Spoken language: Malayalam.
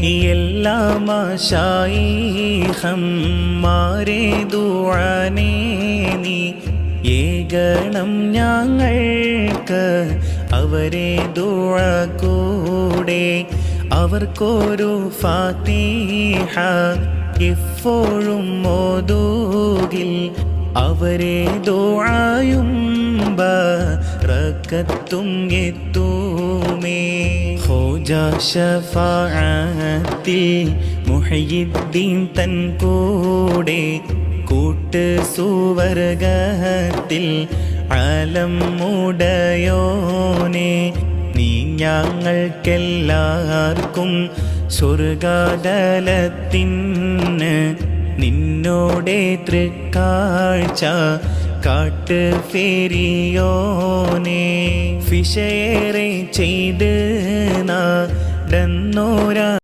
എല്ലാ മാശായിഖന്മാരെ ദുആനെ നീ ഏകണം ഞങ്ങൾക്ക് അവരെ ദുആ കൂടെ അവർക്കൊരു ഫാത്തിഹ എപ്പോഴും ഓതൂകിൽ അവരെ ദുആയും ബറക്കത്തും എത്തുമേ. ഹോജാ ശഫാഅത്തിൽ മുഹയ്യിദ്ദീൻ തൻ കൂടെ കൂട്ട് സുവർഗത്തിൽ ആലം ഉടയോനെ നീ ഞങ്ങൾക്കെല്ലാവർക്കും സ്വർഗതലത്തിന് നിന്നോടെ തൃക്കാഴ്ച കാട്ട് ഫെരിയോനെ. ഫിഷയേറെ ചെയ്ത് നടന്നോരാ